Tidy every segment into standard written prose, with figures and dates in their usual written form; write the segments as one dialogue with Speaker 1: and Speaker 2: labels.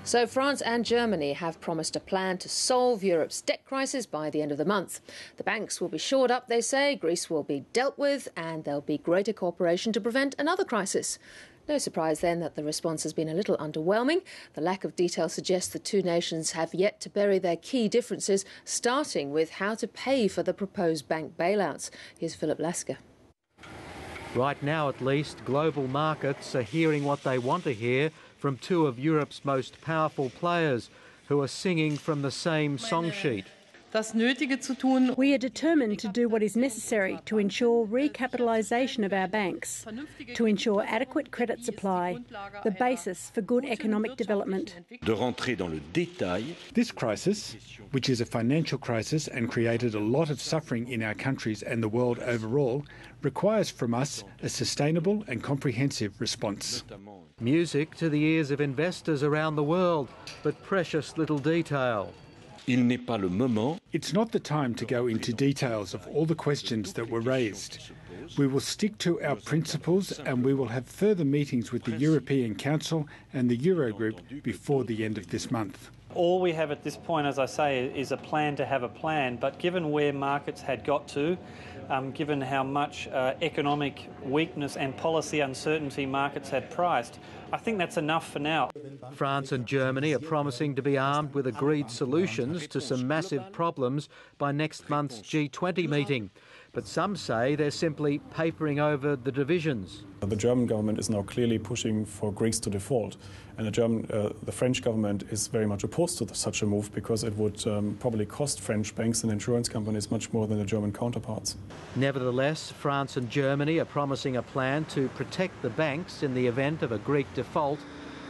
Speaker 1: So France and Germany have promised a plan to solve Europe's debt crisis by the end of the month. The banks will be shored up, they say, Greece will be dealt with, and there'll be greater cooperation to prevent another crisis. No surprise then that the response has been a little underwhelming. The lack of detail suggests the two nations have yet to bury their key differences, starting with how to pay for the proposed bank bailouts. Here's Philip Lasker.
Speaker 2: Right now, at least, global markets are hearing what they want to hear from two of Europe's most powerful players who are singing from the same song sheet.
Speaker 3: We are determined to do what is necessary to ensure recapitalisation of our banks, to ensure adequate credit supply, the basis for good economic development.
Speaker 4: This crisis, which is a financial crisis and created a lot of suffering in our countries and the world overall, requires from us a sustainable and comprehensive response.
Speaker 2: Music to the ears of investors around the world, but precious little detail.
Speaker 4: It's not the time to go into details of all the questions that were raised. We will stick to our principles and we will have further meetings with the European Council and the Eurogroup before the end of this month.
Speaker 5: All we have at this point, as I say, is a plan to have a plan. But given where markets had got to, given how much economic weakness and policy uncertainty markets had priced, I think that's enough for now.
Speaker 2: France and Germany are promising to be armed with agreed solutions to some massive problems by next month's G20 meeting. But some say they're simply papering over the divisions.
Speaker 6: The German government is now clearly pushing for Greece to default, and the French government is very much opposed to such a move because it would probably cost French banks and insurance companies much more than the German counterparts. Nevertheless,
Speaker 2: France and Germany are promising a plan to protect the banks in the event of a Greek default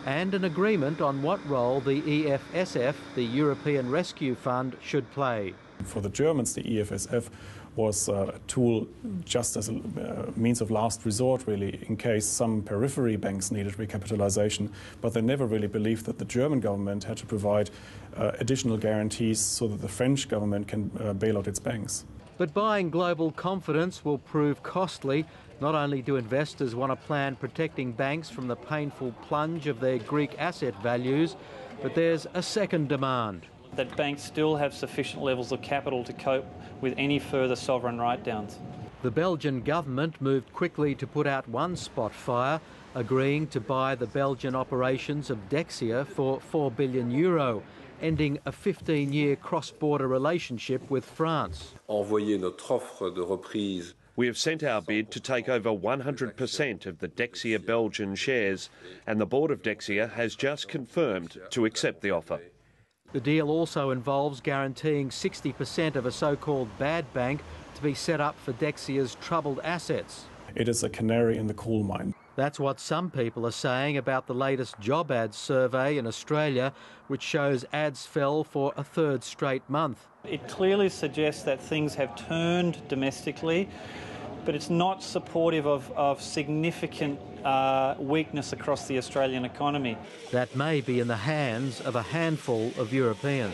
Speaker 2: and an agreement on what role the EFSF, the European Rescue Fund, should play.
Speaker 6: For the Germans, the EFSF was a tool just as a means of last resort, really, in case some periphery banks needed recapitalisation. But they never really believed that the German government had to provide additional guarantees so that the French government can bail out its banks.
Speaker 2: But buying global confidence will prove costly. Not only do investors want a plan protecting banks from the painful plunge of their Greek asset values, but there's a second demand.
Speaker 5: That banks still have sufficient levels of capital to cope with any further sovereign write-downs.
Speaker 2: The Belgian government moved quickly to put out one spot fire, agreeing to buy the Belgian operations of Dexia for €4 billion, ending a 15-year cross-border relationship with France.
Speaker 7: We have sent our bid to take over 100% of the Dexia Belgian shares, and the board of Dexia has just confirmed to accept the offer.
Speaker 2: The deal also involves guaranteeing 60% of a so-called bad bank to be set up for Dexia's troubled assets.
Speaker 6: It is a canary in the coal mine.
Speaker 2: That's what some people are saying about the latest job ads survey in Australia, which shows ads fell for a third straight month.
Speaker 5: It clearly suggests that things have turned domestically, but it's not supportive of significant weakness across the Australian economy.
Speaker 2: That may be in the hands of a handful of Europeans.